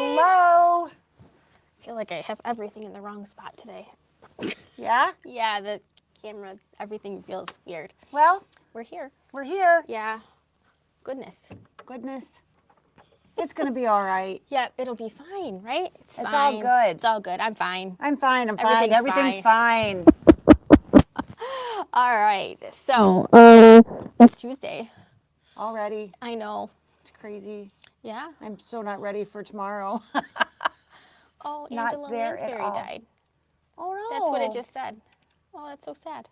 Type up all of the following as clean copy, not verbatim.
Hello. I feel like I have everything in the wrong spot today. Yeah? Yeah, the camera, everything feels weird. Well, We're here. we're here. Yeah. Goodness. Goodness. It's going to be all right. Yeah, it'll be fine, right? It's all fine. good. It's all good. I'm fine. I'm fine. Everything's fine. All right. So, it's Tuesday. Already. I know. It's crazy. Yeah. I'm so not ready for tomorrow. Oh, Not Angela there at Lansbury all. died. Oh, no. That's what it just said. Oh, that's so sad.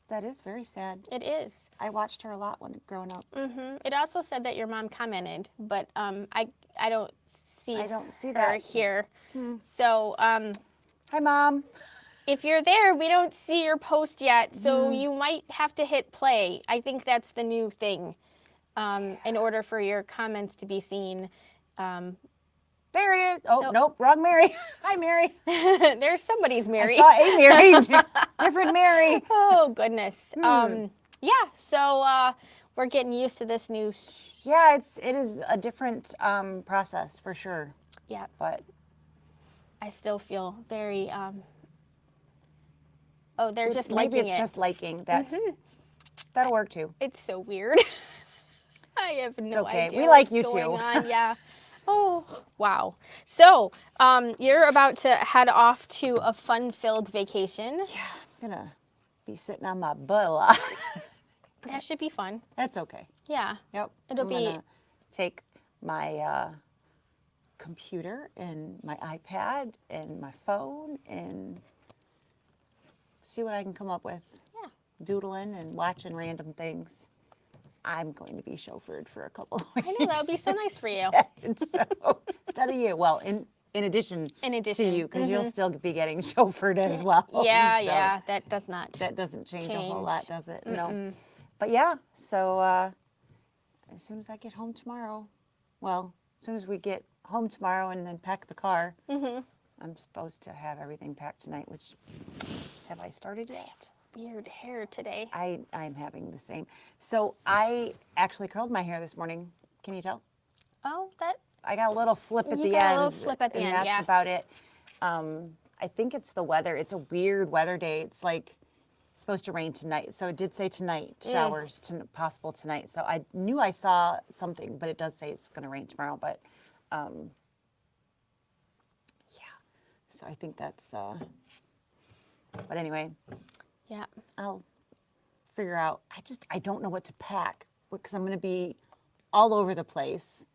That is very sad. It is. I watched her a lot when growing up. Mm-hmm. It also said that your mom commented, but I don't see her that here. So Hi, Mom. if you're there, we don't see your post yet, so you might have to hit play. I think that's the new thing. In order for your comments to be seen. There it is. Oh, nope, wrong Mary. Hi, Mary. There's somebody's Mary. I saw a Mary. Different Mary. Oh, goodness. Yeah, so we're getting used to this new... Yeah, it is a different process for sure. Yeah. But I still feel very... Oh, they're just liking it. Maybe it's just liking. That'll work too. It's so weird. I have no okay. idea. We like what's you going too. on. Yeah. Oh, wow. So, you're about to head off to a fun-filled vacation. Yeah, I'm gonna be sitting on my butt a lot. That should be fun. That's okay. Yeah. Yep. I'm gonna take my computer and my iPad and my phone and see what I can come up with. Yeah. Doodling and watching random things. I'm going to be chauffeured for a couple of weeks. I know, that would be so nice for you. So, instead of you, well, in addition to you, because you'll still be getting chauffeured as well. Yeah, so yeah, that does not. That doesn't change a whole lot, does it? No. But yeah, so as soon as I get home tomorrow, well, as soon as we get home tomorrow and then pack the car, I'm supposed to have everything packed tonight, which, have I started yet? Weird hair today. I'm having the same. So I actually curled my hair this morning. Can you tell? Oh, that... I got a little flip at the end. You got a little flip at the end, that's yeah. about it. I think it's the weather. It's a weird weather day. It's like supposed to rain tonight. So it did say tonight, showers possible tonight. So I knew I saw something, but it does say it's going to rain tomorrow. But yeah. So I think that's, but anyway. Yeah. I'll figure out. I don't know what to pack because I'm going to be all over the place.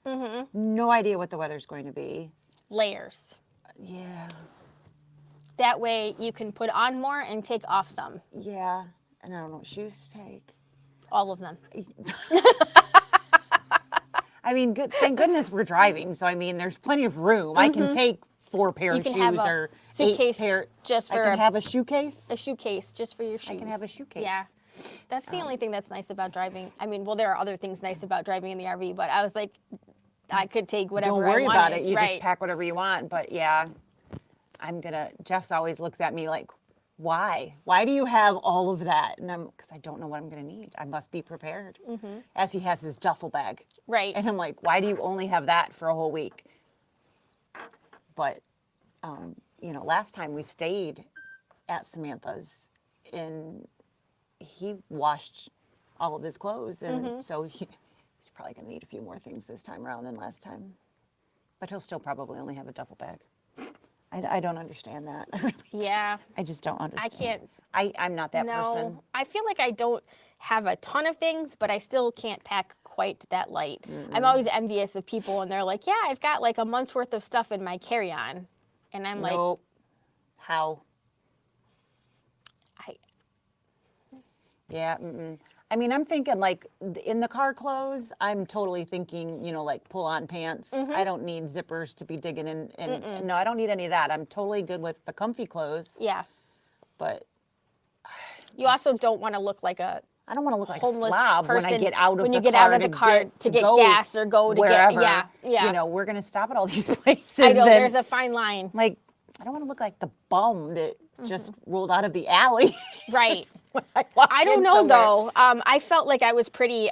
No idea what the weather's going to be. Layers. Yeah. That way you can put on more and take off some. Yeah. And I don't know what shoes to take. All of them. I mean, thank goodness we're driving. So, I mean, there's plenty of room. I can take 4 pair of shoes or suitcase 8 pair. Just for I can have a shoe case? A shoe case just for your shoes. I can have a shoe case. Yeah. That's the only thing that's nice about driving. I mean, well, there are other things nice about driving in the RV, but I was like, I could take whatever I wanted. Don't worry about it. You just pack whatever you want. But yeah, Jeff's always looks at me like, why? Why do you have all of that? And because I don't know what I'm going to need. I must be prepared. As he has his duffel bag. Right. And I'm like, why do you only have that for a whole week? But, you know, last time we stayed at Samantha's and he washed all of his clothes. And so he's probably going to need a few more things this time around than last time. But he'll still probably only have a duffel bag. I don't understand that. Yeah. I just don't understand. I can't. I'm not that person. I feel like I don't have a ton of things, but I still can't pack quite that light. I'm always envious of people and they're like, yeah, I've got like a month's worth of stuff in my carry-on. And I'm nope. How? Yeah. I mean, I'm thinking like in the car clothes, I'm totally thinking, you know, like pull on pants. I don't need zippers to be digging in. And no, I don't need any of that. I'm totally good with the comfy clothes. Yeah. But you also don't want to look like a I don't want to look like homeless a slob person when I get out of when the you get car out of the car to get gas or go to wherever. get yeah. You know, we're gonna stop at all these places. I know there's a fine line. Like I don't want to look like the bum that just rolled out of the alley. Right. I don't know though. I felt like I was pretty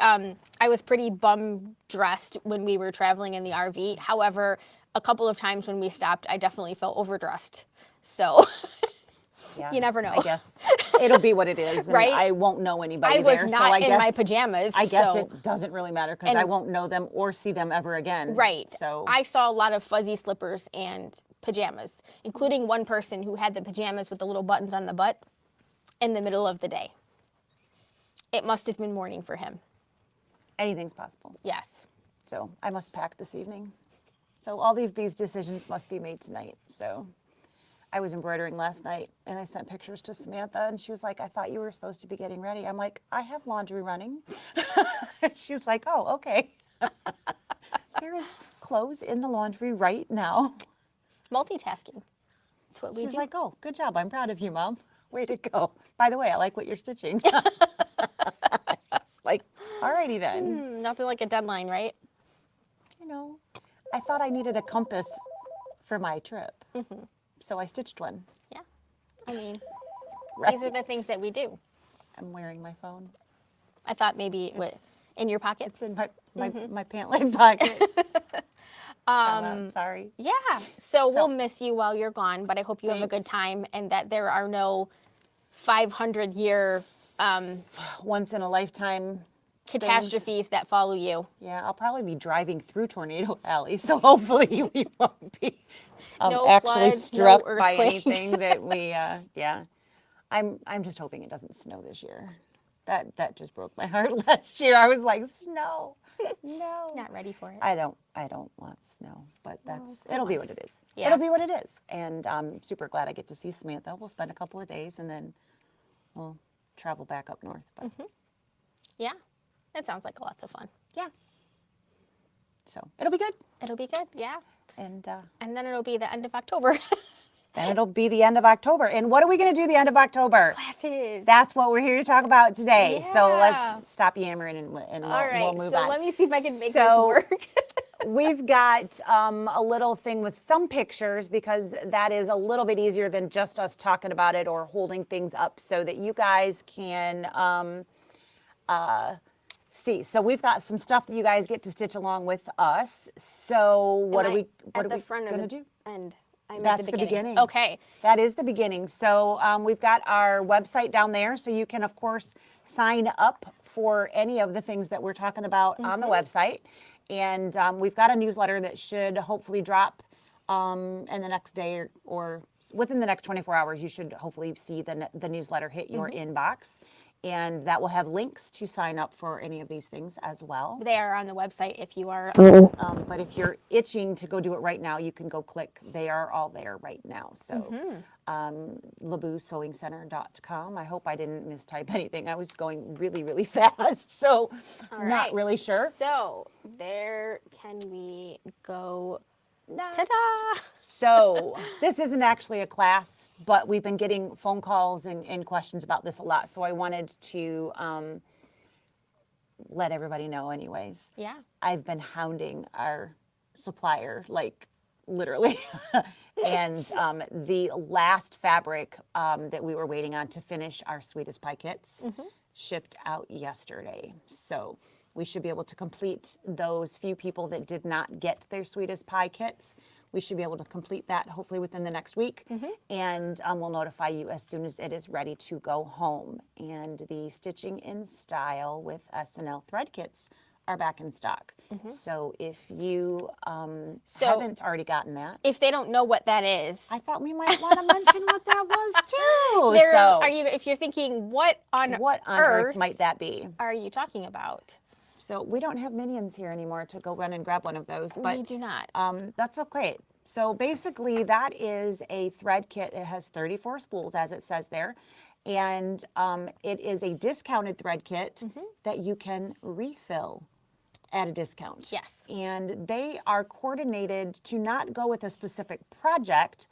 bum dressed when we were traveling in the RV. However, a couple of times when we stopped, I definitely felt overdressed. So Yeah, you never know. I guess it'll be what it is. And Right? I won't know anybody I was there. not so I in guess, my pajamas. I guess so. it doesn't really matter because I And- won't know them or see them ever again. Right. So I saw a lot of fuzzy slippers and pajamas, including one person who had the pajamas with the little buttons on the butt in the middle of the day. It must have been morning for him. anything's possible. Yes. So I must pack this evening. So all these decisions must be made tonight. So I was embroidering last night and I sent pictures to Samantha and she was like, I thought you were supposed to be getting ready. I'm like, I have laundry running. She was like, oh, okay. There is clothes in the laundry right now. Multitasking. That's what we She was do. like, oh, good job. I'm proud of you, Mom. Way to go. By the way, I like what you're stitching. It's like, alrighty then. Nothing like a deadline, right? You know, I thought I needed a compass for my trip. So I stitched one. Yeah. I mean, Right. these are the things that we do. I'm wearing my phone. I thought maybe it was in your pocket. It's in my pant leg pocket. Sorry. Yeah. So we'll miss you while you're gone, but I hope you have a good Thanks. time and that there are no 500-year Once in a lifetime. catastrophes that follow you. Yeah, I'll probably be driving through Tornado Alley, so hopefully we won't be No actually floods, no struck by earthquakes. anything that we. Yeah, I'm just hoping it doesn't snow this year. That just broke my heart last year. I was like, snow, no. Not ready for it. I don't want snow, but it'll be what it is. Yeah. It'll be what it is, and I'm super glad I get to see Samantha. We'll spend a couple of days, and then we'll travel back up north. But Yeah. That sounds like lots of fun. yeah, so it'll be good, It'll be good. Yeah. and And then it'll be the end of October. then it'll be the end of October. And what are we going to do the end of October? Classes. That's what we're here to talk about today. So Yeah. let's stop yammering and All right. we'll move so on. let me see if I can make So- this work. We've got a little thing with some pictures because that is a little bit easier than just us talking about it or holding things up so that you guys can see. So we've got some stuff that you guys get to stitch along with us. So what are we at the going to do? End. I'm That's at the the beginning. Okay. That is the beginning. So we've got our website down there. So you can, of course, sign up for any of the things that we're talking about on the website. And we've got a newsletter that should hopefully drop in the next day or within the next 24 hours. You should hopefully see the newsletter hit your inbox. And that will have links to sign up for any of these things as well. They are on the website if you are. But if you're itching to go do it right now, you can go click. They are all there right now. So LeabuSewingCenter.com. I hope I didn't mistype anything. I was going really, really fast. So All not right. really sure. So there can we go. Next. Ta-da! So this isn't actually a class, but we've been getting phone calls and questions about this a lot. So I wanted to let everybody know anyways. Yeah. I've been hounding our supplier, like literally. And the last fabric that we were waiting on to finish our Sweetest Pie kits shipped out yesterday. So we should be able to complete those few people that did not get their Sweetest Pie kits. We should be able to complete that hopefully within the next week. And we'll notify you as soon as it is ready to go home. And the Stitching in Style with SnL thread kits are back in stock. So if you haven't already gotten that, If they don't know what that is, I thought we might want to mention what that was too. there So are you. If you're thinking, what on earth might that be? are you talking about? So we don't have minions here anymore to go run and grab one of those, but We do not. that's okay. So basically that is a thread kit. It has 34 spools as it says there. And it is a discounted thread kit that you can refill at a discount. Yes. And they are coordinated to not go with a specific project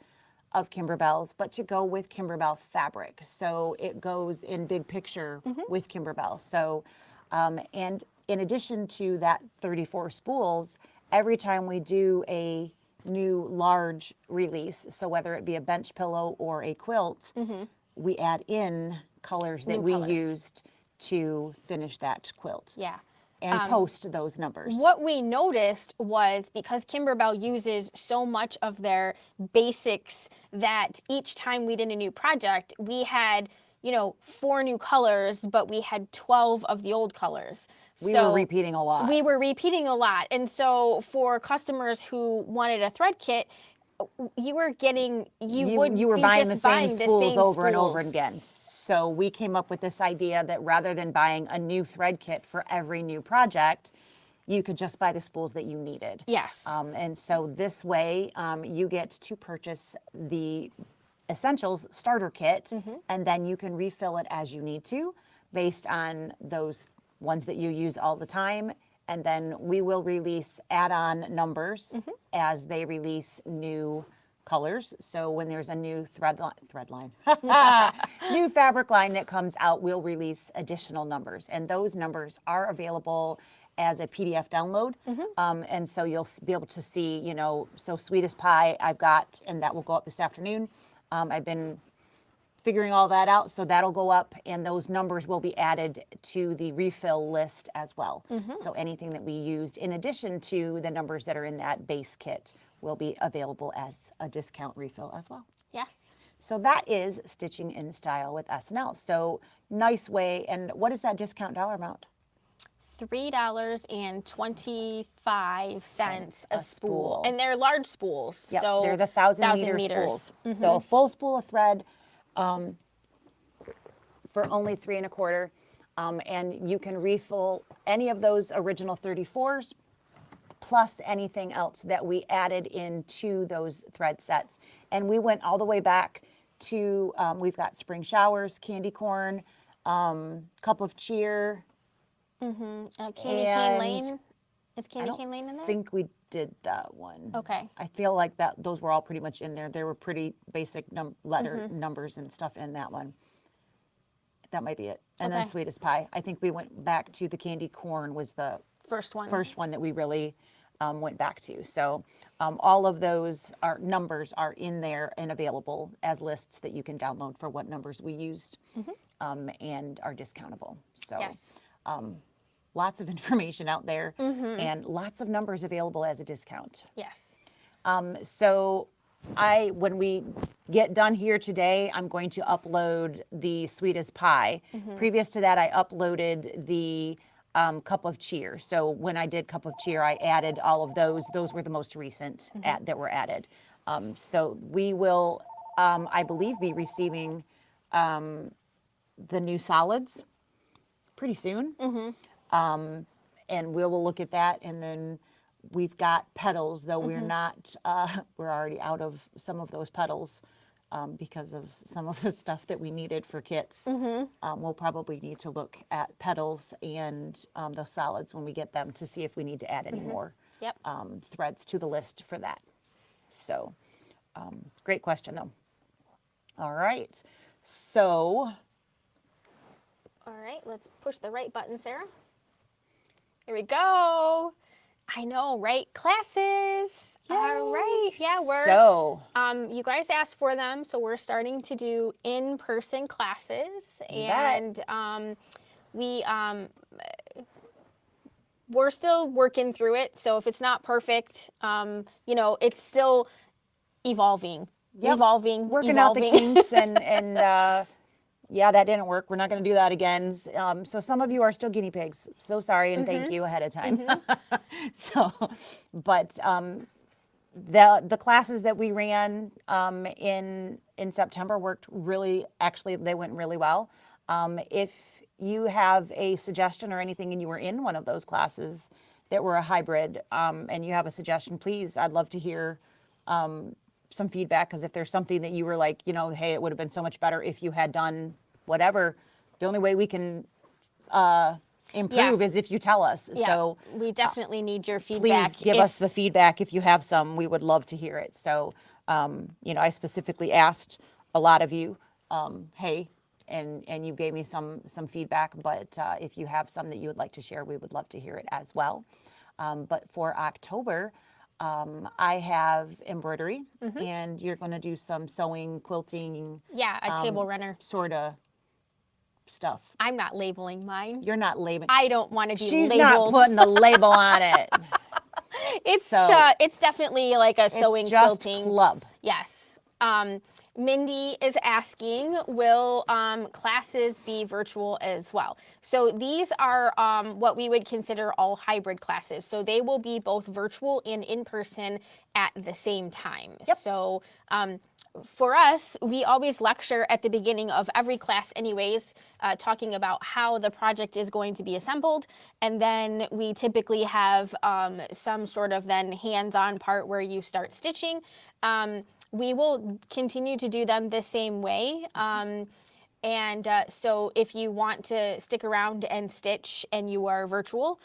of Kimberbell's, but to go with Kimberbell fabric. So it goes in big picture with Kimberbell. So, and in addition to that 34 spools, every time we do a new large release, so whether it be a bench pillow or a quilt, we add in colors that New we colors. used to finish that quilt. Yeah. and post those numbers. What we noticed was because Kimberbell uses so much of their basics that each time we did a new project, we had, 4 new colors, but we had 12 of the old colors. We were repeating a lot. We were repeating a lot. And so for customers who wanted a thread kit, you were getting, you were buying the same the spools same over and over spools. again. So we came up with this idea that rather than buying a new thread kit for every new project, you could just buy the spools that you needed. Yes. And so this way, you get to purchase the Essentials starter kit, and then you can refill it as you need to based on those ones that you use all the time. And then we will release add-on numbers as they release new colors. So when there's a new new fabric line that comes out, we'll release additional numbers. And those numbers are available as a PDF download. And so you'll be able to see, so Sweet as Pie I've got, and that will go up this afternoon. I've been figuring all that out, so that'll go up, and those numbers will be added to the refill list as well. So anything that we used in addition to the numbers that are in that base kit will be available as a discount refill as well. Yes. So that is Stitching in Style with SnL. So nice way. And what is that discount dollar amount? $3.25 a spool. And they're large spools. Yep, so they're the 1,000 meter spools. So a full spool of thread for only $3 1/4. And you can refill any of those original 34s plus anything else that we added into those thread sets. And we went all the way back to, we've got Spring Showers, Candy Corn, Cup of Cheer. Candy Cane Lane. Is Candy Cane Lane in there? I think we did that one. Okay. I feel like those were all pretty much in there. There were pretty basic numbers and stuff in that one. That might be it. And then Sweet as Pie. I think we went back to the Candy Corn was the first one that we really went back to. So all of those numbers are in there and available as lists that you can download for what numbers we used and are discountable. So yes. Lots of information out there and lots of numbers available as a discount. Yes. So when we get done here today, I'm going to upload the Sweet as Pie. Previous to that, I uploaded the Cup of Cheer. So when I did Cup of Cheer, I added all of those. Those were the most recent that were added. So we will, I believe, be receiving the new solids pretty soon. And we will look at that. And then we've got petals, though we're not, we're already out of some of those petals because of some of the stuff that we needed for kits. We'll probably need to look at petals and those solids when we get them to see if we need to add any more threads to the list for that. So great question, though. All right. So. All right, let's push the right button, Sarah. Here we go. I know, right? Classes. Yay. All right. Yeah, you guys asked for them, so we're starting to do in-person classes, and we're still working through it. So if it's not perfect, it's still evolving. Working out the kinks and yeah, that didn't work. We're not going to do that again. So some of you are still guinea pigs. So sorry and thank you ahead of time. But the classes that we ran in September worked really, actually, they went really well. If you have a suggestion or anything and you were in one of those classes that were a hybrid and you have a suggestion, please, I'd love to hear some feedback, because if there's something that you were like, hey, it would have been so much better if you had done whatever, the only way we can improve is if you tell us. Yeah, so we definitely need your feedback. Please give us the feedback if you have some. We would love to hear it. So, I specifically asked a lot of you, hey, and you gave me some feedback, but if you have some that you would like to share, we would love to hear it as well. But for October, I have embroidery, and you're going to do some sewing, quilting. Yeah, a table runner. Sort of stuff. I'm not labeling mine. You're not labeling. I don't want to be She's labeled. not putting the label on it. It's definitely like a sewing, it's just quilting club. Yes. Mindy is asking, will classes be virtual as well? So these are what we would consider all hybrid classes. So they will be both virtual and in person at the same time. Yep. So for us, we always lecture at the beginning of every class anyways, talking about how the project is going to be assembled. And then we typically have some sort of then hands-on part where you start stitching. We will continue to do them the same way. So if you want to stick around and stitch and you are virtual,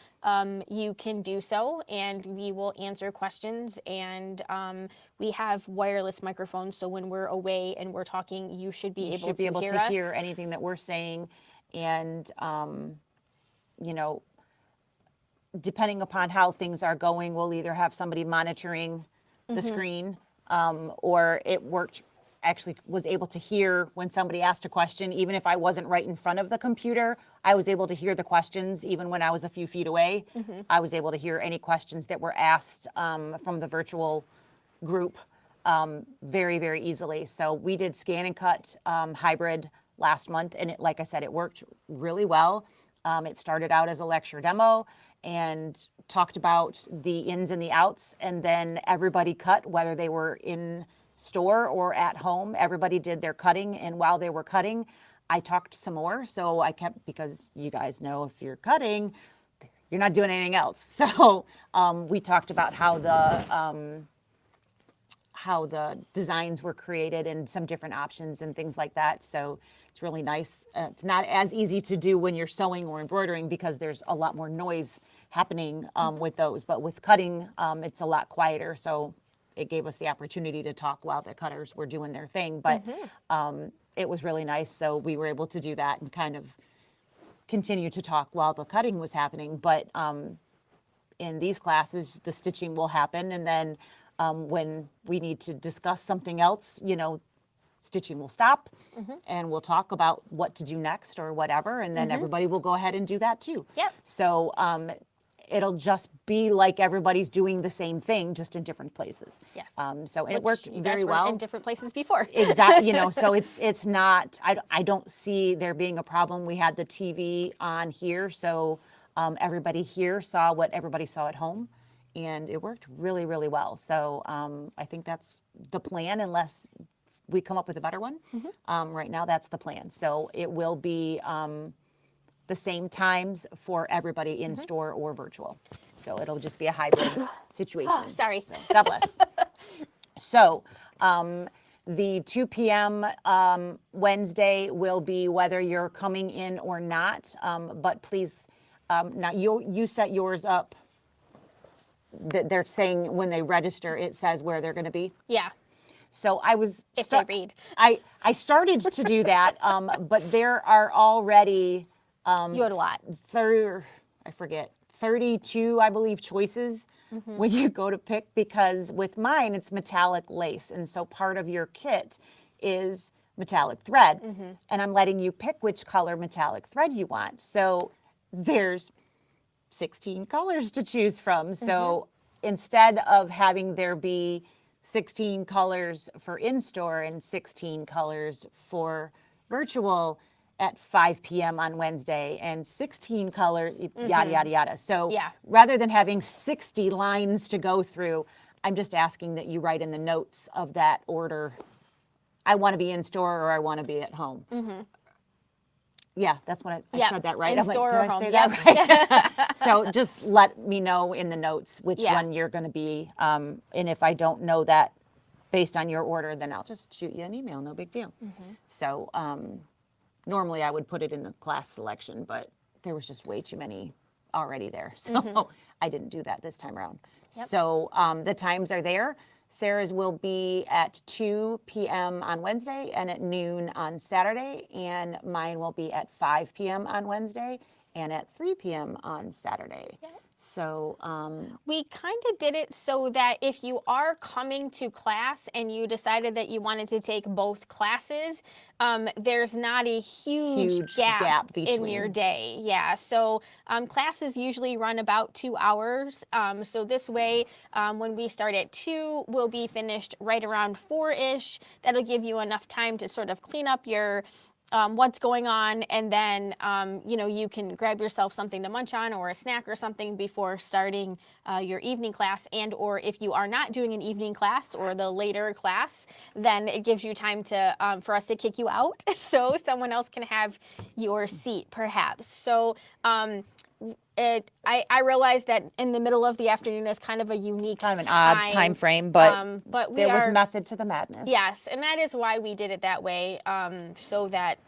you can do so, and we will answer questions. And we have wireless microphones, so when we're away and we're talking, you should be able to hear anything that we're saying. And, you know, depending upon how things are going, we'll either have somebody monitoring the screen, or it worked, actually was able to hear when somebody asked a question. Even if I wasn't right in front of the computer, I was able to hear the questions. Even when I was a few feet away, I was able to hear any questions that were asked from the virtual group very, very easily. So we did scan and cut hybrid last month, and like I said, it worked really well. It started out as a lecture demo and talked about the ins and the outs, and then everybody cut, whether they were in store or at home. Everybody did their cutting, and while they were cutting, I talked some more. So I kept, because you guys know if you're cutting, you're not doing anything else. So we talked about how the designs were created and some different options and things like that. So it's really nice. It's not as easy to do when you're sewing or embroidering because there's a lot more noise happening with those. But with cutting, it's a lot quieter. So it gave us the opportunity to talk while the cutters were doing their thing. But it was really nice. So we were able to do that and kind of continue to talk while the cutting was happening. But in these classes, the stitching will happen. And then when we need to discuss something else, you know, stitching will stop and we'll talk about what to do next or whatever. And then everybody will go ahead and do that too. Yep. So it'll just be like everybody's doing the same thing, just in different places. Yes. So it worked very well. In different places before. Exactly. You know, so it's not, I don't see there being a problem. We had the TV on here, so everybody here saw what everybody saw at home, and it worked really, really well. So I think that's the plan, unless we come up with a better one. Right now, that's the plan. So it will be the same times for everybody in store or virtual. So it'll just be a hybrid situation. Oh, sorry. So, God bless. So the 2 p.m. Wednesday will be whether you're coming in or not. But please, now you set yours up. They're saying when they register, it says where they're going to be. Yeah. So I was. If they read. I started to do that, but there are already. You had a lot. 32, I believe, choices when you go to pick, because with mine, it's metallic lace. And so part of your kit is metallic thread. And I'm letting you pick which color metallic thread you want. So there's 16 colors to choose from. So instead of having there be 16 colors for in-store and 16 colors for virtual, at 5 p.m. on Wednesday, and 16 colors, yada, yada, yada. So rather than having 60 lines to go through, I'm just asking that you write in the notes of that order, I want to be in store or I want to be at home. Yeah, that's what I said that right. In store or home. Did I say that right? So just let me know in the notes which one you're going to be. And if I don't know that based on your order, then I'll just shoot you an email. No big deal. So, normally I would put it in the class selection, but there was just way too many already there. So I didn't do that this time around. So the times are there. Sarah's will be at 2 p.m. on Wednesday and at noon on Saturday, and mine will be at 5 p.m. on Wednesday and at 3 p.m. on Saturday. Yep. So we kind of did it so that if you are coming to class and you decided that you wanted to take both classes, there's not a huge gap in your day. Yeah, so classes usually run about 2 hours. So this way, when we start at 2, we'll be finished right around 4-ish. That'll give you enough time to sort of clean up your what's going on, and then you can grab yourself something to munch on or a snack or something before starting your evening class. And or if you are not doing an evening class or the later class, then it gives you time to for us to kick you out so someone else can have your seat perhaps. So I realized that in the middle of the afternoon is kind of a unique kind of an odd time frame, but there was method to the madness. Yes, and that is why we did it that way, so that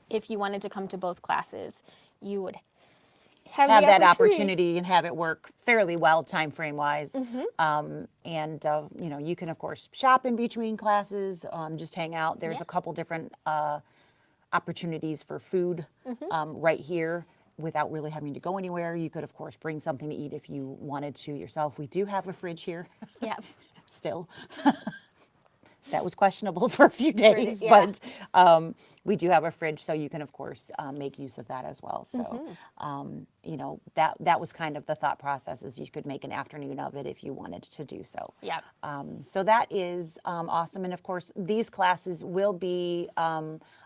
if you wanted to come to both classes, you would have that opportunity and have it work fairly well time frame wise. And you can of course shop in between classes, just hang out. There's a couple different opportunities for food right here without really having to go anywhere. You could of course bring something to eat if you wanted to yourself. We do have a fridge here. Yeah. Still. That was questionable for a few days, but we do have a fridge, so you can, of course, make use of that as well. So, that was kind of the thought process, is you could make an afternoon of it if you wanted to do so. Yeah. So that is awesome. And, of course, these classes will be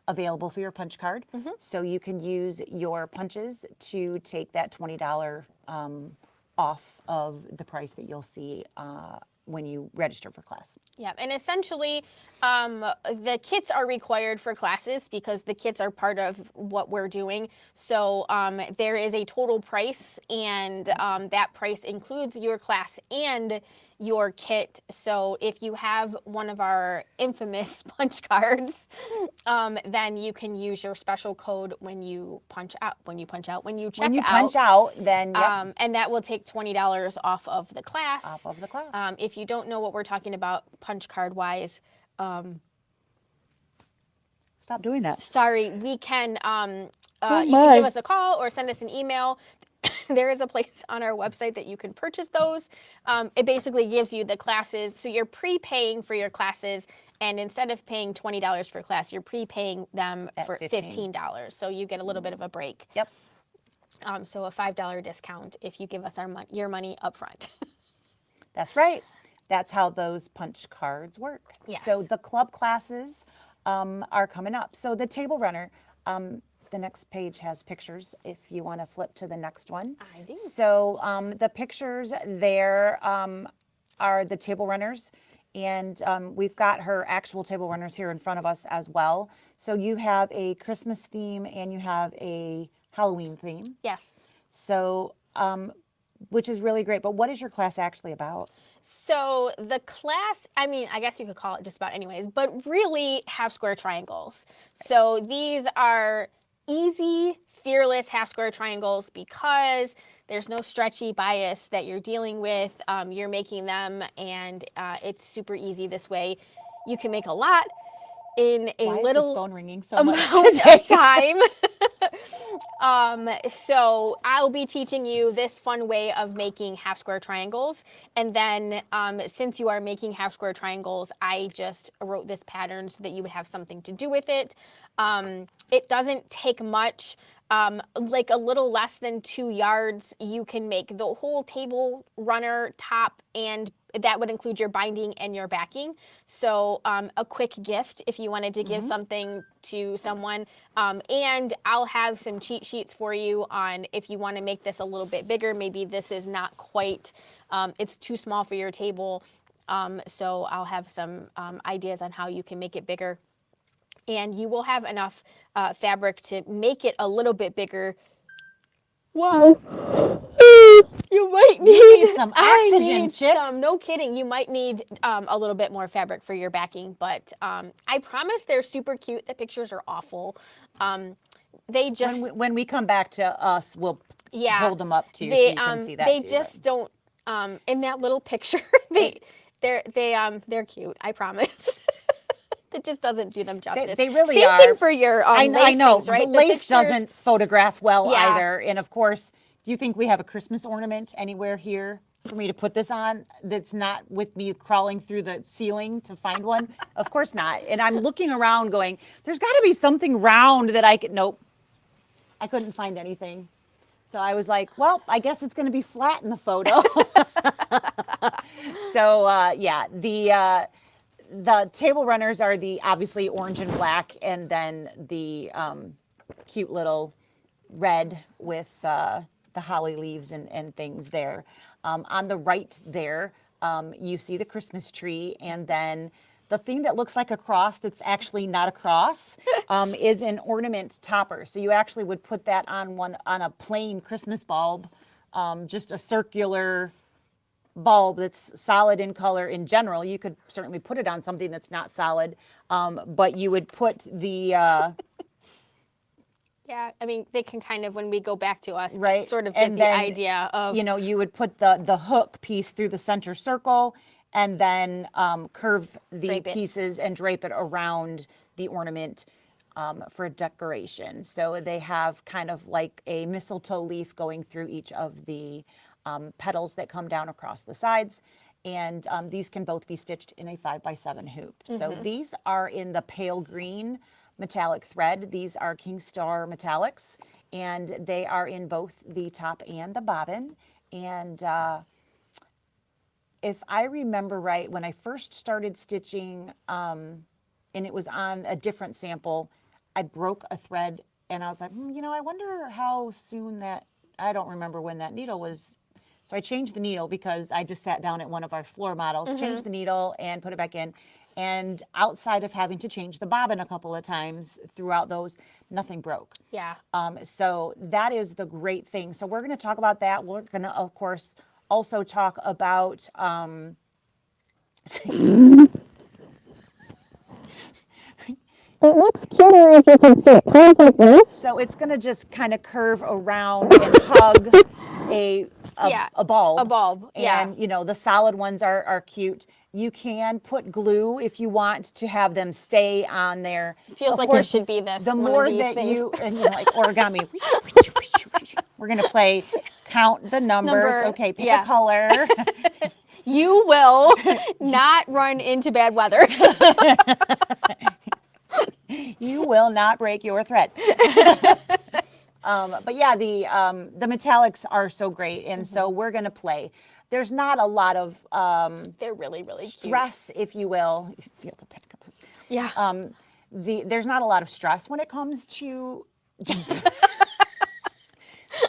available for your punch card. So you can use your punches to take that $20 off of the price that you'll see when you register for class. Yeah, and essentially, the kits are required for classes because the kits are part of what we're doing. So there is a total price, and that price includes your class and your kit. So if you have one of our infamous punch cards, then you can use your special code when you punch out, when you check out. When you punch out, then and that will take $20 off of the class. Off of the class. If you don't know what we're talking about punch card wise, stop doing that. Sorry, we can. You can give us a call or send us an email. There is a place on our website that you can purchase those. It basically gives you the classes. So you're prepaying for your classes, and instead of paying $20 for class, you're prepaying them for $15. So you get a little bit of a break. Yep. So a $5 discount if you give us your money up front. That's right. That's how those punch cards work. Yes. So the club classes are coming up. So the table runner, the next page has pictures if you want to flip to the next one. I do. So the pictures there are the table runners, and we've got her actual table runners here in front of us as well. So you have a Christmas theme and you have a Halloween theme. Yes. So, which is really great. But what is your class actually about? So the class, I mean, I guess you could call it just about anyways, but really half square triangles. So these are easy, fearless half square triangles because there's no stretchy bias that you're dealing with. You're making them, and it's super easy this way. You can make a lot in a Why little is this phone ringing so much amount of time. So I'll be teaching you this fun way of making half square triangles. And then since you are making half square triangles, I just wrote this pattern so that you would have something to do with it. It doesn't take much. Like a little less than 2 yards, you can make the whole table runner top, and that would include your binding and your backing. So a quick gift if you wanted to give something to someone. And I'll have some cheat sheets for you on if you want to make this a little bit bigger. Maybe this is not quite, it's too small for your table. So I'll have some ideas on how you can make it bigger. And you will have enough fabric to make it a little bit bigger. Wow. You might need some oxygen, chick. No kidding. You might need a little bit more fabric for your backing, but I promise they're super cute. The pictures are awful. They just when we come back to us, we'll hold them up too, so you can see that. They just don't. In that little picture, they're cute. I promise. It just doesn't do them justice. They really Same are. thing for your I lace know. things, right? The lace fixtures. doesn't photograph well Yeah. either. And of course, do you think we have a Christmas ornament anywhere here for me to put this on that's not with me crawling through the ceiling to find one? Of course not. And I'm looking around going, there's got to be something round that I could, nope. I couldn't find anything. So I was like, well, I guess it's going to be flat in the photo. So yeah, the table runners are the obviously orange and black, and then the cute little red with the holly leaves and things there. On the right there, you see the Christmas tree, and then the thing that looks like a cross that's actually not a cross is an ornament topper. So you actually would put that on a plain Christmas bulb, just a circular bulb that's solid in color in general. You could certainly put it on something that's not solid, but you would put the yeah, I mean, they can kind of, when we go back to us, right, sort of get and the then, idea of, you know, you would put the hook piece through the center circle, and then curve the Drape it. pieces and drape it around the ornament for decoration. So they have kind of like a mistletoe leaf going through each of the petals that come down across the sides. And these can both be stitched in a 5x7 hoop. So these are in the pale green metallic thread. These are King Star metallics, and they are in both the top and the bobbin. And if I remember right, when I first started stitching, and it was on a different sample, I broke a thread, and I was like, you know, I wonder how soon that, I don't remember when that needle was. So I changed the needle because I just sat down at one of our floor models, changed the needle and put it back in. And outside of having to change the bobbin a couple of times throughout those, nothing broke. yeah. So that is the great thing. So we're going to talk about that. We're going to, of course, also talk about It looks cuter if you can see it. Kind of like this. so it's going to just kind of curve around and hug a Yeah, bulb. a bulb, yeah. And, you know, the solid ones are cute. You can put glue if you want to have them stay on there. Feels Of like there course, should be this. the one more of these that things. you, and, you know, like origami, we're going to play count the numbers. Number, Okay, pick yeah. a color. You will not run into bad weather. You will not break your thread. But yeah, the metallics are so great, and so we're going to play. There's not a lot of They're really, really cute. stress, if you will. Feel the back of those. Yeah. There's not a lot of stress when it comes to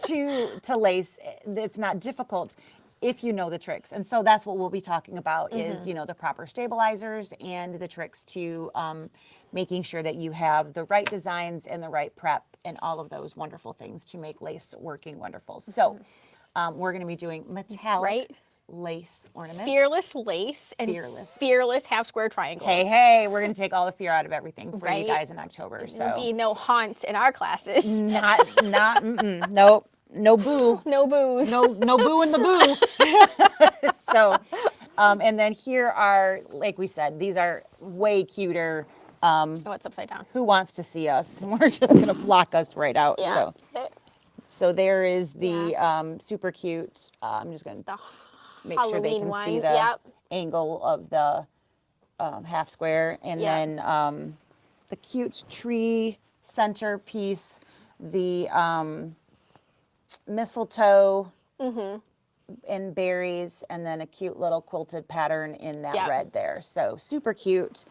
to lace. It's not difficult if you know the tricks, and so that's what we'll be talking about is, you know, the proper stabilizers and the tricks to making sure that you have the right designs and the right prep and all of those wonderful things to make lace working wonderful. So we're going to be doing metallic Right. lace ornaments. Fearless lace and fearless half square triangles. Hey, we're going to take all the fear out of everything for Right. you guys in October. There'll So be no haunt in our classes. nope, no boo. No booze. No boo in the boo. So, and then here are, like we said, these are way cuter. Oh, it's upside down. Who wants to see us? We're just going to block us right out. Yeah. So there is the super cute. I'm just going to The make sure they Halloween can one. see the Yep. angle of the half square. And Yep. then the cute tree center piece, the mistletoe and berries, and then a cute little quilted pattern in that Yep. red there. So super cute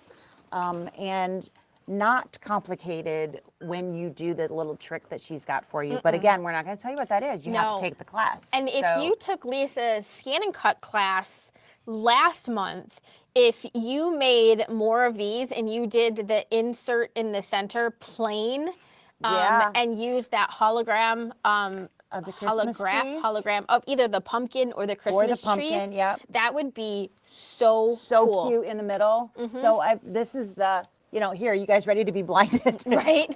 and not complicated when you do the little trick that she's got for you. But again, we're not going to tell you what that is. You have No. to take the class. And if So- you took Lisa's scan and cut class last month, if you made more of these and you did the insert in the center plain Yeah. and used that hologram Of the Christmas trees? hologram of either the pumpkin or the Christmas pumpkin, trees, yep. that would be so cool. cute in the middle. So this is the, you know, here, you guys ready to be blinded? Right?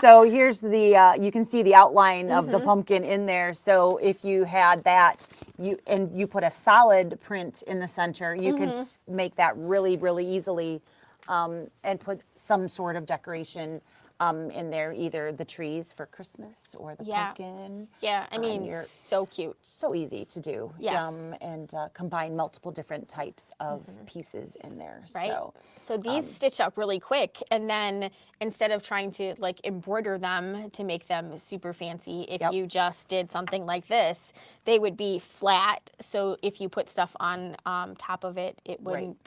So here's the, you can see the outline of the pumpkin in there. So if you had that you put a solid print in the center, you can make that really, really easily, and put some sort of decoration in there, either the trees for Christmas or the pumpkin. Yeah, I mean, so cute. So easy to do. Yes. And combine multiple different types of pieces in there. Right. So these stitch up really quick, and then instead of trying to like embroider them to make them super fancy, if you just did something like this, they would be flat. So if you put stuff on top of it, it wouldn't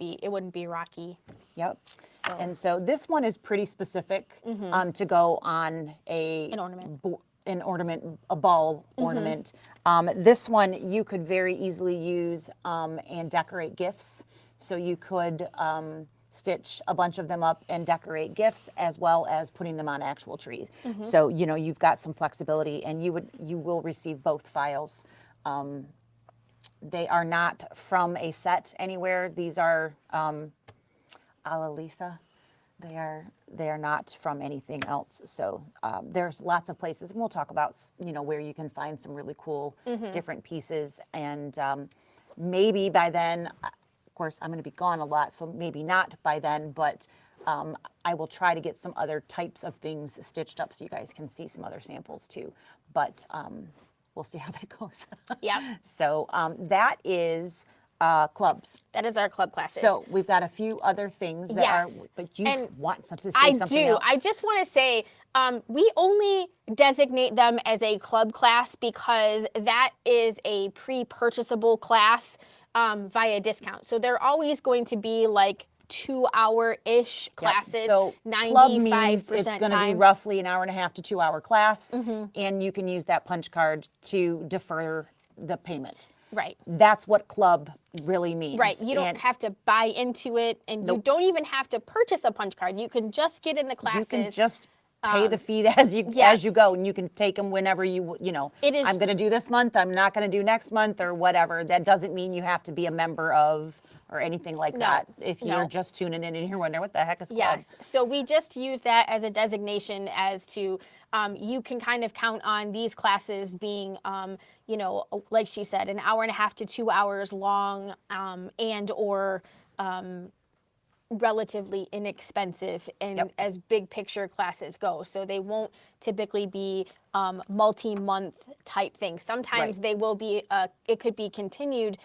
be rocky. Yep. And so this one is pretty specific to go on an ornament, a ball ornament. This one you could very easily use and decorate gifts. So you could stitch a bunch of them up and decorate gifts, as well as putting them on actual trees. So you've got some flexibility, and you will receive both files. They are not from a set anywhere. These are a la Lisa. They are not from anything else. So there's lots of places, and we'll talk about where you can find some really cool different pieces. And maybe by then, of course, I'm going to be gone a lot, so maybe not by then, but I will try to get some other types of things stitched up so you guys can see some other samples too. But we'll see how that goes. Yeah. So that is clubs. That is our club classes. So we've got a few other things that are, but you want to say something else. I just want to say, we only designate them as a club class because that is a pre-purchasable class via discount. So they're always going to be like 2-hour-ish classes, so 95% it's going to be time. roughly an 1.5 to 2 hour class, and you can use that punch card to defer the payment. Right. That's what club really means. Right. You don't have to buy into it, and you don't even have to purchase a punch card. You can just get in the classes. You can just pay the fee as you go, and you can take them whenever you know. I'm going to do this month. I'm not going to do next month or whatever. That doesn't mean you have to be a member of or anything like that. If you're just tuning in and you're wondering what the heck is club. Yes. So we just use that as a designation as to you can kind of count on these classes being, like she said, an 1.5 to 2 hours long, and or relatively inexpensive and as big picture classes go. So they won't typically be multi-month type things. Sometimes they will be, it could be continued,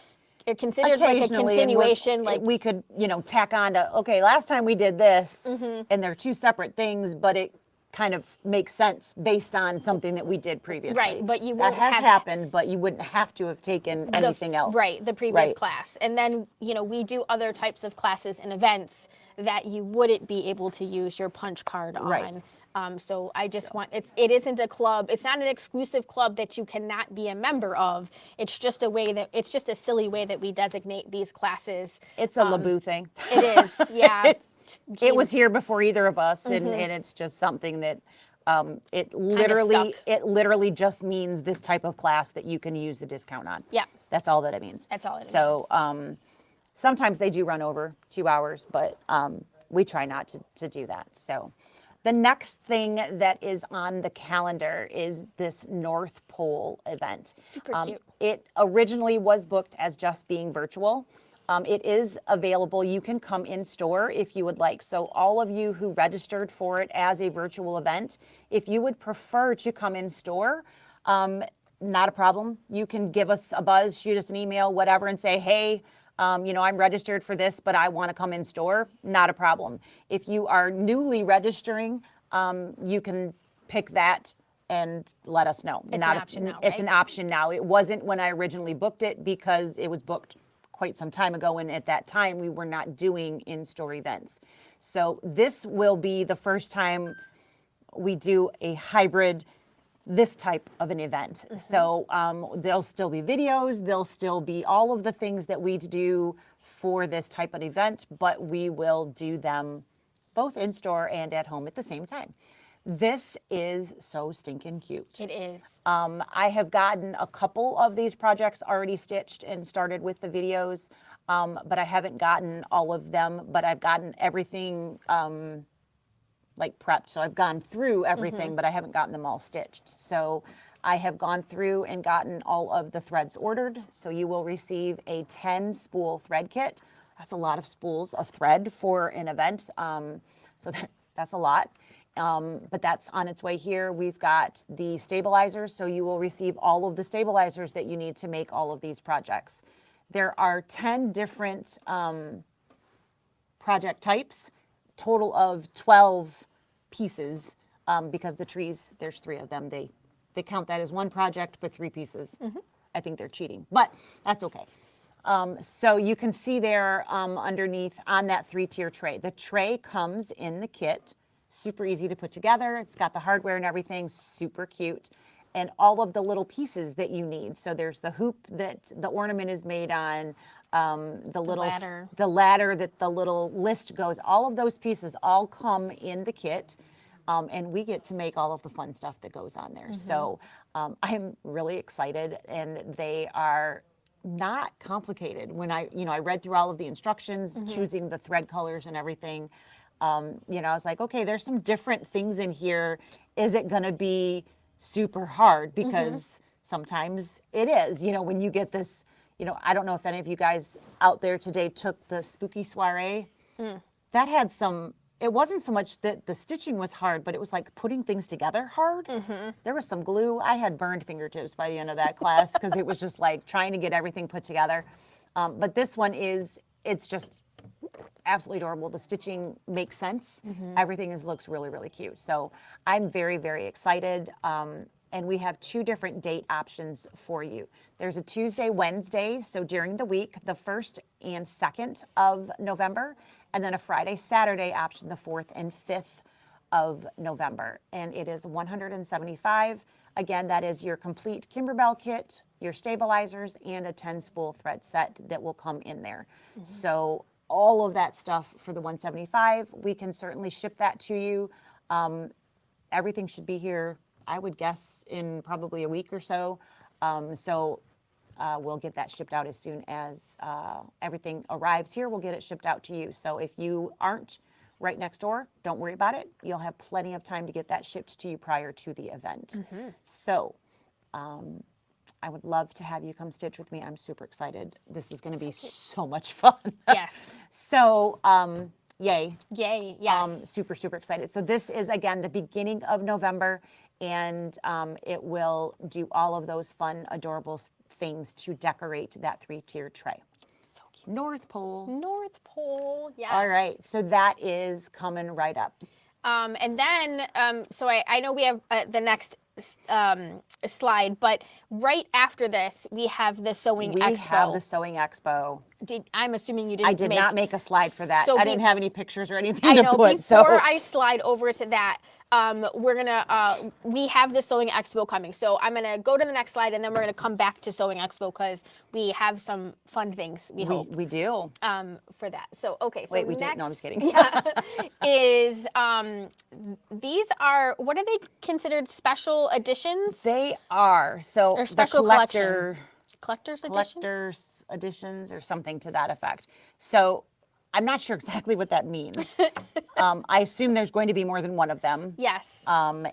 considered like a continuation. Like we could, tack on to, okay, last time we did this, and they're two separate things, but it kind of makes sense based on something that we did previously. Right, but you won't that has happened, but you wouldn't have to have taken anything else. Right, the previous class. And then, we do other types of classes and events that you wouldn't be able to use your punch card on. Right. So I just want, it isn't a club, it's not an exclusive club that you cannot be a member of. It's just a silly way that we designate these classes. It's a Leabu thing. It is, yeah. It was here before either of us, and it's just something that it literally just means this type of class that you can use the discount on. Yeah. That's all that it means. That's all it means. So sometimes they do run over 2 hours, but we try not to do that. So the next thing that is on the calendar is this North Pole event. Super cute. It originally was booked as just being virtual. It is available. You can come in store if you would like. So all of you who registered for it as a virtual event, if you would prefer to come in store, not a problem. You can give us a buzz, shoot us an email, whatever, and say, hey, I'm registered for this, but I want to come in store. Not a problem. If you are newly registering, you can pick that and let us know. It's an option now, It's an option now. It wasn't when I originally booked it because it was booked quite some time ago, and at that time we were not doing in-store events. So this will be the first time we do a hybrid, this type of an event. So there'll still be videos, there'll still be all of the things that we do for this type of event, but we will do them both in-store and at home at the same time. This is so stinking cute. It is. I have gotten a couple of these projects already stitched and started with the videos, but I haven't gotten all of them, but I've gotten everything like prepped. So I've gone through everything, but I haven't gotten them all stitched. So I have gone through and gotten all of the threads ordered. So you will receive a 10 spool thread kit. That's a lot of spools of thread for an event. So that's a lot. But that's on its way here. We've got the stabilizers. So you will receive all of the stabilizers that you need to make all of these projects. There are 10 different project types, total of 12 pieces, because the trees, there's 3 of them. They count that as one project, but 3 pieces. I think they're cheating, but that's okay. So you can see there underneath on that 3-tier tray. The tray comes in the kit, super easy to put together. It's got the hardware and everything, super cute. And all of the little pieces that you need. So there's the hoop that the ornament is made on, the ladder that the little list goes. All of those pieces all come in the kit, and we get to make all of the fun stuff that goes on there. So I'm really excited, and they are not complicated. When I read through all of the instructions, choosing the thread colors and everything, I was like, okay, there's some different things in here. Is it going to be super hard? Because sometimes it is, when you get this, I don't know if any of you guys out there today took the spooky soiree. That had it wasn't so much that the stitching was hard, but it was like putting things together hard. There was some glue. I had burned fingertips by the end of that class because it was just like trying to get everything put together. But this one it's just absolutely adorable. The stitching makes sense. Everything looks really, really cute. So I'm very, very excited. And we have 2 different date options for you. There's a Tuesday, Wednesday, so during the week, the 1st and 2nd of November, and then a Friday, Saturday option, the 4th and 5th of November. And it is $175. Again, that is your complete Kimberbell kit, your stabilizers, and a 10 spool thread set that will come in there. So all of that stuff for the $175, we can certainly ship that to you. Everything should be here, I would guess, in probably a week or so. We'll get that shipped out as soon as everything arrives here. We'll get it shipped out to you. So if you aren't right next door, don't worry about it. You'll have plenty of time to get that shipped to you prior to the event. So I would love to have you come stitch with me. I'm super excited. This is going to be so much fun. Yes. So yay. Yay, yes. Super, super excited. So this is, again, the beginning of November, and it will do all of those fun, adorable things to decorate that 3-tier tray. So cute. North Pole. North Pole, yes. All right, so that is coming right up. And then, so I know we have the next slide, but right after this, we have the Sewing Expo. We have the Sewing Expo. I'm assuming you didn't I did not make a slide for that. So I didn't have any pictures or anything I to know, put. before I slide over to that, we have the Sewing Expo coming. So I'm gonna go to the next slide, and then we're gonna come back to Sewing Expo because we have some fun things, we hope. We do. For that. So, okay. So wait, we next, do? No, I'm just kidding. is, these are, what are they considered, special editions? They are. So Or special the collector's edition? Collector's editions or something to that effect. So I'm not sure exactly what that means. I assume there's going to be more than one of them. Yes. I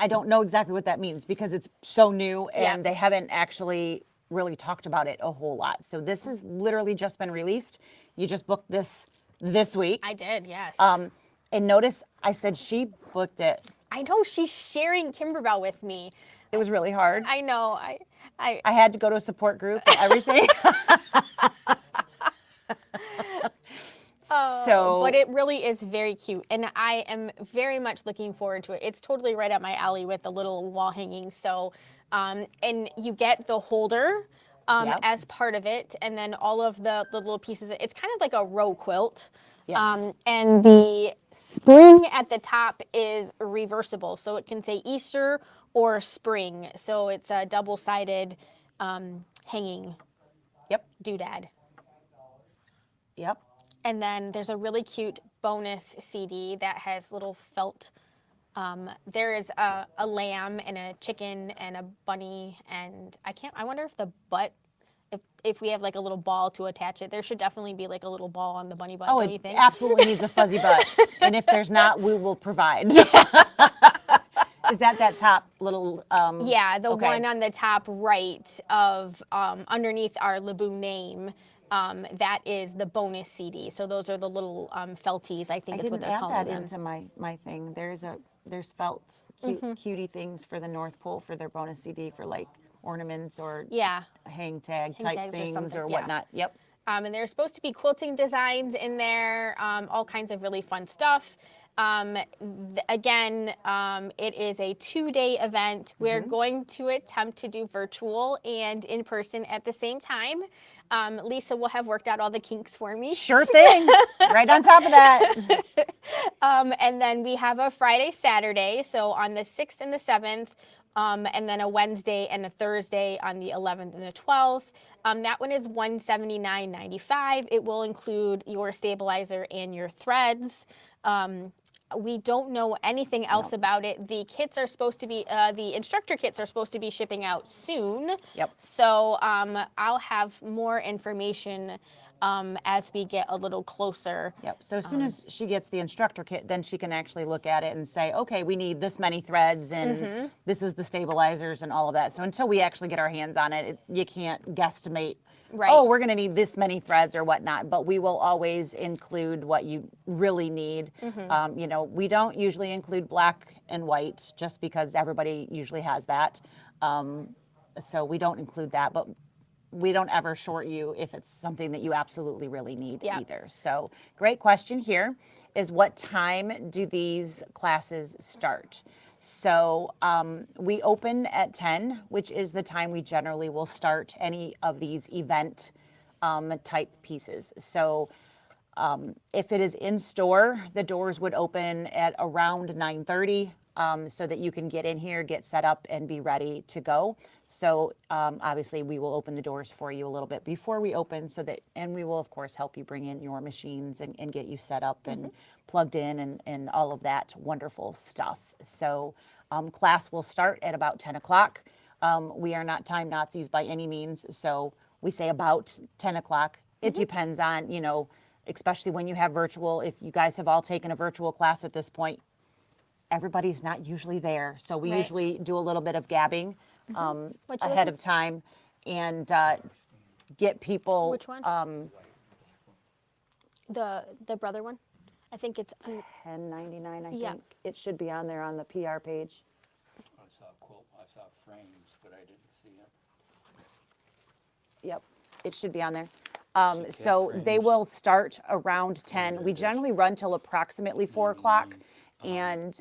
don't know exactly what that means because it's so new and they haven't actually really talked about it a whole lot. So this has literally just been released. You just booked this week. I did, yes. And notice I said she booked it. I know, she's sharing Kimberbell with me. It was really hard. I know. I had to go to a support group and everything. But it really is very cute, and I am very much looking forward to it. It's totally right up my alley with the little wall hanging. So, and you get the holder as part of it, and then all of the little pieces. It's kind of like a row quilt. Yes. And the spring at the top is reversible, so it can say Easter or spring. So it's a double-sided hanging doodad. Yep. And then there's a really cute bonus CD that has little felt. There is a lamb and a chicken and a bunny, and I wonder if the butt if we have like a little ball to attach it, there should definitely be like a little ball on the bunny butt, Oh, don't you it think? absolutely needs a fuzzy butt. And if there's not, we will provide. Is that top little? Yeah, the okay. one on the top right of underneath our Leabu name. That is the bonus CD. So those are the little felties, I think I is what didn't they're add calling that them. into my thing. There's felt cutie things for the North Pole for their bonus CD for like ornaments or Yeah. hang tag Hang type tags or things something, or yeah. whatnot. Yep. And there's supposed to be quilting designs in there, all kinds of really fun stuff. Again, it is a 2-day event. We're going to attempt to do virtual and in person at the same time. Lisa will have worked out all the kinks for me. Sure thing. Right on top of that. And then we have a Friday, Saturday, so on the 6th and the 7th, and then a Wednesday and a Thursday on the 11th and the 12th. That one is $179.95. It will include your stabilizer and your threads. We don't know anything else about it. The kits are supposed to be, the instructor kits are supposed to be shipping out soon. Yep. So I'll have more information as we get a little closer. Yep. So as soon as she gets the instructor kit, then she can actually look at it and say, okay, we need this many threads and this is the stabilizers and all of that. So until we actually get our hands on it, you can't guesstimate, Right. oh, we're going to need this many threads or whatnot. But we will always include what you really need. You know, we don't usually include black and white just because everybody usually has that. So we don't include that. But we don't ever short you if it's something that you absolutely really need either. So great question here is, what time do these classes start? So we open at 10, which is the time we generally will start any of these event type pieces. So if it is in store, the doors would open at around 9:30. So that you can get in here, get set up, and be ready to go. So obviously we will open the doors for you a little bit before we open, so that, and we will of course help you bring in your machines and get you set up and plugged in and all of that wonderful stuff. So class will start at about 10 o'clock. We are not time Nazis by any means, so we say about 10 o'clock. It depends on, you know, especially when you have virtual, if you guys have all taken a virtual class at this point, everybody's not usually there. So we usually do a little bit of gabbing ahead of time and get people. Which one? The brother one? I think it's $10.99, I Yeah. think. It should be on there on the PR page. I saw frames, but I didn't see it. Yep, it should be on there. So they will start around 10. We generally run till approximately 4 o'clock. And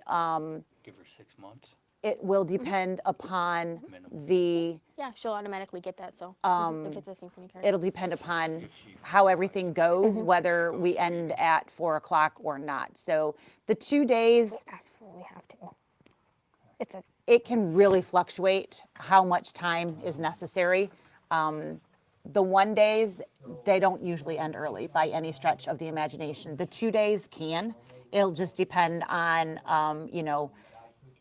Give her 6 months. it will depend upon the, yeah, she'll automatically get that. So if it's a symphony card. it'll depend upon how everything goes, whether we end at 4 o'clock or not. So the 2 days, Absolutely have to. It's a it can really fluctuate how much time is necessary. The 1 days, they don't usually end early by any stretch of the imagination. The 2 days can. It'll just depend on, you know,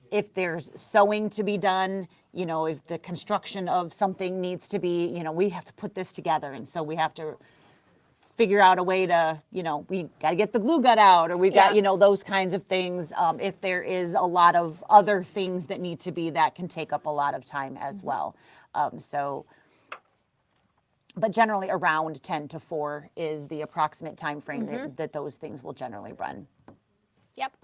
if there's sewing to be done, you know, if the construction of something needs to be, you know, we have to put this together. And so we have to figure out a way to, you know, we got to get the glue gun out, or we've got, you know, those kinds of things. If there is a lot of other things that need to be, that can take up a lot of time as well. But generally around 10 to 4 is the approximate time frame that those things will generally run. Yep.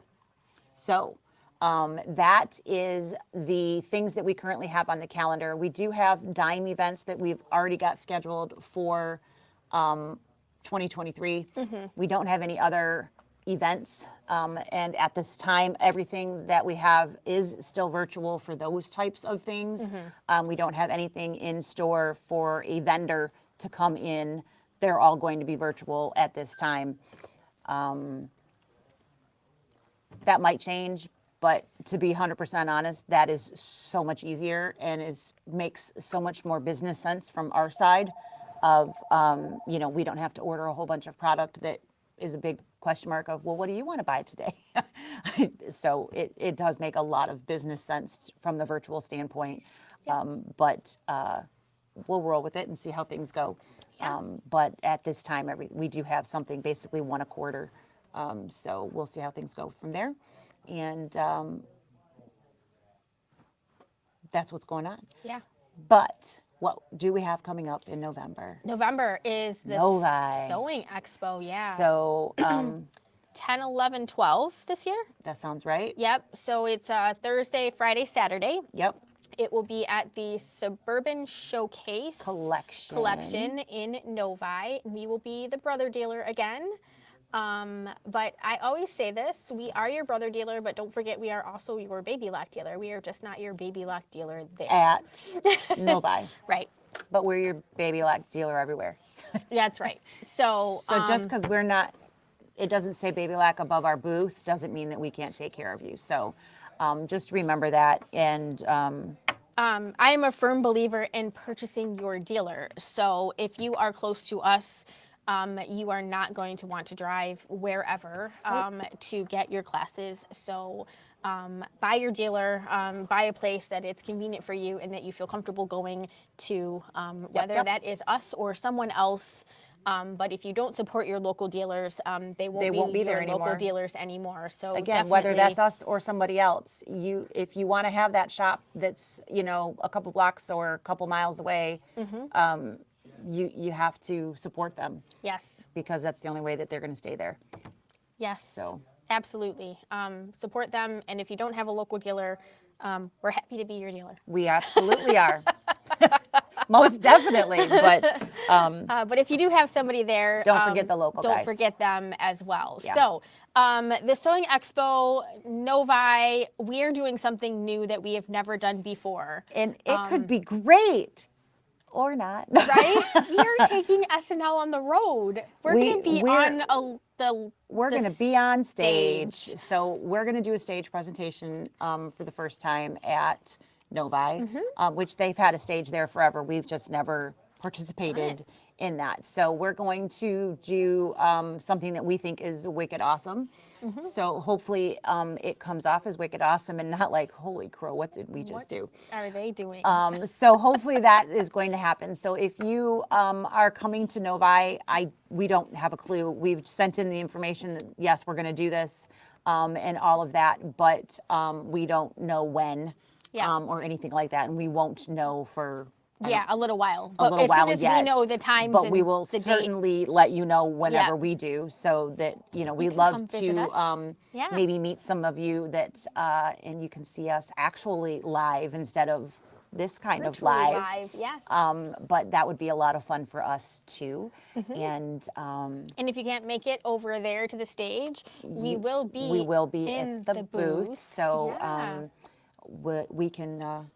So that is the things that we currently have on the calendar. We do have dime events that we've already got scheduled for 2023. We don't have any other events. And at this time, everything that we have is still virtual for those types of things. We don't have anything in store for a vendor to come in. They're all going to be virtual at this time. That might change, but to be 100% honest, that is so much easier and makes so much more business sense from our side of, you know, we don't have to order a whole bunch of product that is a big question mark of, well, what do you want to buy today? So it does make a lot of business sense from the virtual standpoint. But we'll roll with it and see how things go. Yeah. But at this time, we do have something basically one a quarter. So we'll see how things go from there. And that's what's going on. Yeah. But what do we have coming up in November? November is the Novi. Sewing Expo. Yeah. So 10, 11, 12 this year. that sounds right. Yep. So it's Thursday, Friday, Saturday. Yep. It will be at the Suburban Showcase Collection in Novi. We will be the brother dealer again. But I always say this, we are your brother dealer, but don't forget we are also your baby lock dealer. We are just not your baby lock dealer there. At Novi. Right. But we're your baby lock dealer everywhere. That's right. So just because we're not, it doesn't say baby lock above our booth, doesn't mean that we can't take care of you. So just remember that. And I am a firm believer in purchasing your dealer. So if you are close to us, you are not going to want to drive wherever to get your classes. So buy your dealer, buy a place that it's convenient for you and that you feel comfortable going to, whether that is us or someone else. But if you don't support your local dealers, they won't be there your anymore. local dealers anymore. So again, whether that's us or somebody else, if you want to have that shop that's, a couple blocks or a couple miles away, you have to support them. Yes. Because that's the only way that they're going to stay there. Yes. So absolutely. Support them. And if you don't have a local dealer, we're happy to be your dealer. we absolutely are. Most definitely. But if you do have somebody there, don't forget the local Don't guys. forget them as well. Yeah. So the Sewing Expo, Novi, we are doing something new that we have never done before. and it could be great or not. Right? We are taking SNL on the road. We're going to be We're going to be on stage. So we're going to do a stage presentation for the first time at Novi, which they've had a stage there forever. We've just never participated in that. So we're going to do something that we think is wicked awesome. So hopefully it comes off as wicked awesome and not like, holy crow, what did we just do? Are they doing? So hopefully that is going to happen. So if you are coming to Novi, we don't have a clue. We've sent in the information that, yes, we're going to do this and all of that, but we don't know when or anything like that. And we won't know for a little while. a little as while soon as yet. we know the times But and we will the date. certainly let you know whenever Yeah. we do, so that we can love come visit to us. Yeah. maybe meet some of you that and you can see us actually live instead of this kind of Virtually live. yes. But that would be a lot of fun for us too. And And if you can't make it over there to the stage, we will be in at the booth. So Yeah. we can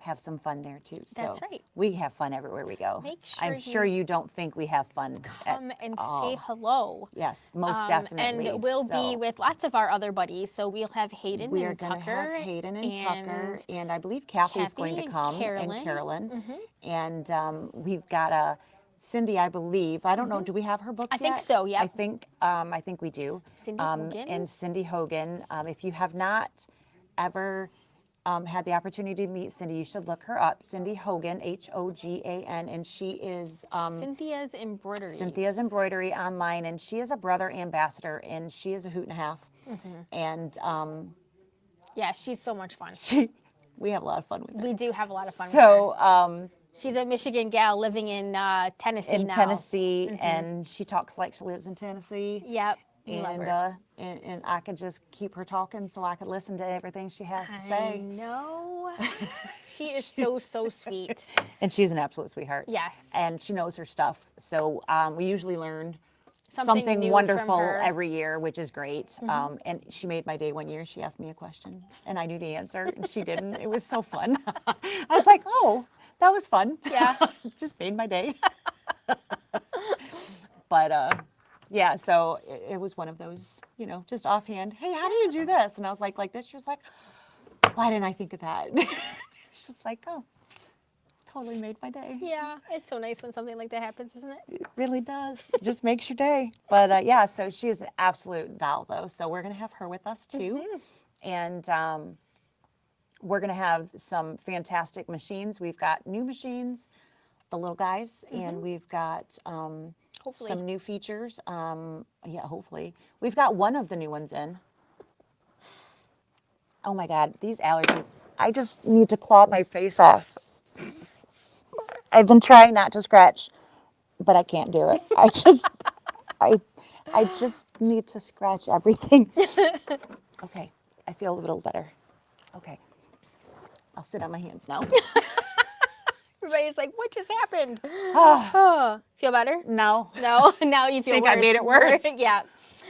have some fun there too. So That's right. we have fun everywhere we go. Make sure I'm sure you don't think we have fun. Come at and all. say hello. Yes, most definitely. And we'll be So with lots of our other buddies. So we'll have Hayden we are and going to Tucker. have Hayden and Tucker, and I believe Kathy's going to and come, Carolyn. and Carolyn. And we've got Cindy, I believe. I don't know. Do we have her booked I yet? think so, yep. I think we do. Cindy Hogan. And Cindy Hogan. If you have not ever had the opportunity to meet Cindy, you should look her up. Cindy Hogan, Hogan, and she is Cynthia's Embroidery. Cynthia's Embroidery online, and she is a brother ambassador, and she is a hoot and a half. And Yeah, she's so much fun. we have a lot of fun with her. We do have a lot of fun with her. So She's a Michigan gal living in Tennessee in now. Tennessee, and she talks like she lives in Tennessee. Yep. We love her. And I could just keep her talking so I could listen to everything she has to I say. know. She is so sweet. And she's an absolute sweetheart. Yes. And she knows her stuff. So we usually learn Something something new from wonderful her. every year, which is great. And she made my day one year. She asked me a question, and I knew the answer, and she didn't. It was so fun. I was like, oh, that was fun. Yeah. Just made my day. But yeah, so it was one of those, just offhand, hey, how do you do this? And I was like this. She was like, why didn't I think of that? It's just like, oh, totally made my day. Yeah, it's so nice when something like that happens, isn't it? It really does. It just makes your day. But yeah, so she is an absolute doll, though. So we're going to have her with us too. And we're going to have some fantastic machines. We've got new machines, the little guys, and we've got Hopefully. some new features. Yeah, hopefully. We've got one of the new ones in. Oh my God, these allergies. I just need to claw my face off. I've been trying not to scratch, but I can't do it. I just need to scratch everything. Okay, I feel a little better. Okay, I'll sit on my hands now. Everybody's like, what just happened? Oh, feel better? No. No, now you feel Think worse. I made it worse? Yeah.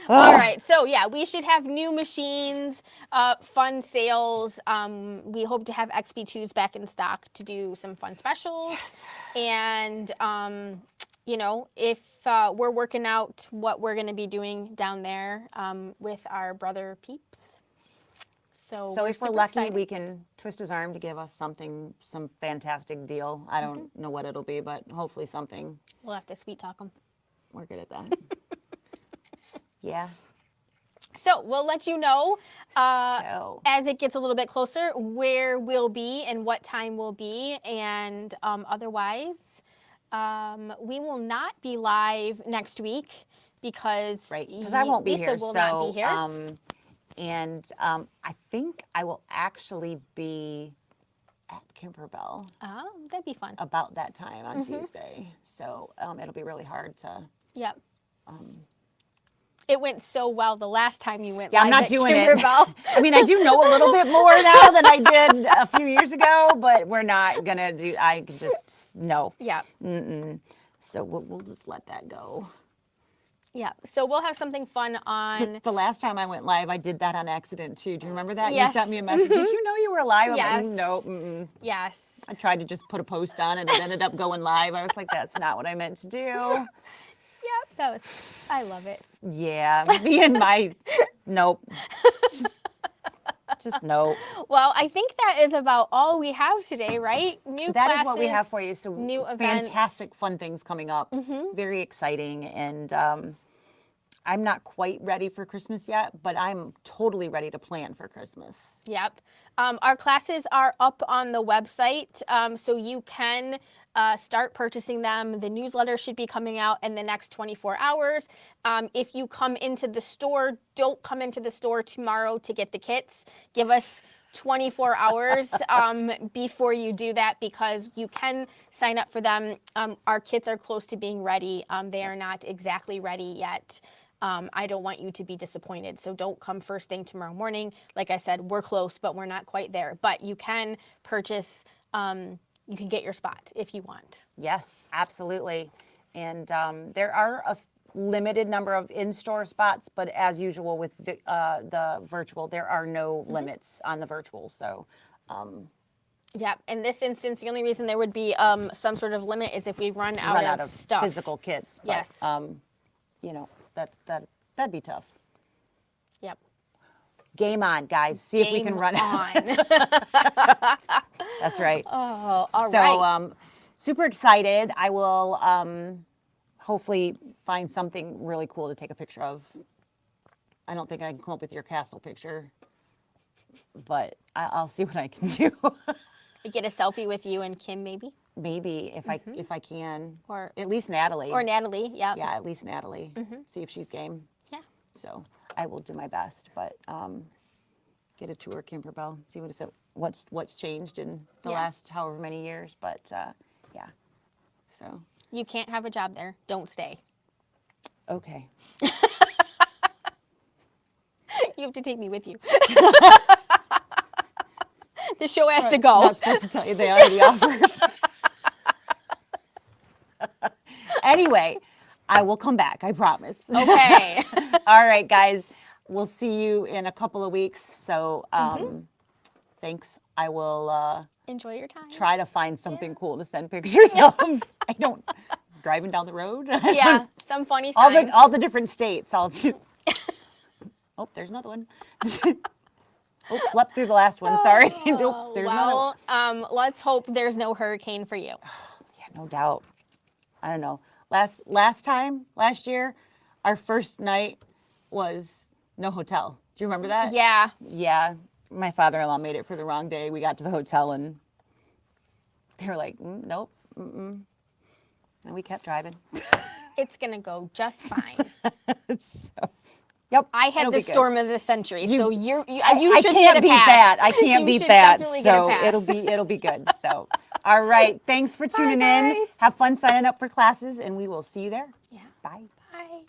All right. So yeah, we should have new machines, fun sales. We hope to have XP2s back in stock to do some fun specials. Yes. And you know, if we're working out what we're going to be doing down there with our brother peeps. So if we're super lucky, excited. we can twist his arm to give us some fantastic deal. I don't know what it'll be, but hopefully something. We'll have to sweet talk them. We're good at that. Yeah. So we'll let you know So. as it gets a little bit closer where we'll be and what time we'll be. And otherwise, we will not be live next week because Because I won't be Lisa here. will not be here. I think I will actually be at Kimberbell Oh, that'd be fun. about that time on Tuesday. So it'll be really hard to. Yep. It went so well the last time you went Yeah, live I'm not at doing Kimberbell. it. I mean, I do know a little bit more now than I did a few years ago, but we're not gonna do. I can just no. Yeah. So we'll just let that go. Yeah. So we'll have something fun on. The last time I went live, I did that on accident too. Do you remember that? Yes. You sent me a message. Did you know you were live? I'm Yes. like, no. Yes. I tried to just put a post on and it ended up going live. I was like, that's not what I meant to do. Yep. That was. I love it. Yeah, me and my nope. Just nope. Well, I think that is about all we have today, right? New That classes, is what we have for you. So new events. fantastic, fun things coming up. Very exciting, and I'm not quite ready for Christmas yet, but I'm totally ready to plan for Christmas. Yep. Our classes are up on the website, so you can start purchasing them. The newsletter should be coming out in the next 24 hours. If you come into the store, don't come into the store tomorrow to get the kits. Give us 24 hours before you do that because you can sign up for them. Our kits are close to being ready. They are not exactly ready yet. I don't want you to be disappointed. So don't come first thing tomorrow morning. Like I said, we're close, but we're not quite there. But you can purchase, you can get your spot if you want. Yes, absolutely. And there are a limited number of in-store spots, but as usual with the virtual, there are no limits on the virtual. So. Yeah, in this instance, the only reason there would be some sort of limit is if we run out of stuff. Physical kits. But, Yes. You know, that'd be tough. Yep. Game on, guys. See if we can run on. That's right. Oh, all so, right. super excited. I will hopefully find something really cool to take a picture of. I don't think I can come up with your castle picture, but I'll see what I can do. Get a selfie with you and Kim, maybe. Maybe if I can, Or at least Natalie. Or Natalie. Yeah. Yeah, at least Natalie. See if she's game. Yeah. So I will do my best, but get a tour, Kimberbell. See what's changed in the last however many years. But yeah, so You can't have a job there. Don't stay. okay. You have to take me with you. The show has to go. Not supposed to tell you they already offered. Anyway, I will come back. I promise. Okay. All right, guys. We'll see you in a couple of weeks. So thanks. I will Enjoy your time. try to find something cool to send pictures of. I don't driving down the road. Yeah, some funny signs. all the different states. I'll do. Oh, there's another one. Oh, slept through the last one. Sorry. Nope, there's another one. Let's hope there's no hurricane for you. Yeah, no doubt. I don't know. Last year, our first night was no hotel. Do you remember that? Yeah. Yeah. my father-in-law made it for the wrong day. We got to the hotel and they were like, nope, and we kept driving. It's gonna go just fine. So, yep. I had it'll the be good. storm of the century, so you I should can't get a beat pass. that. I can't You beat should that. definitely get a So pass. it'll be good. So, all right. Thanks for tuning in. guys. Have fun signing up for classes, and we will see you there. Yeah. Bye. Bye.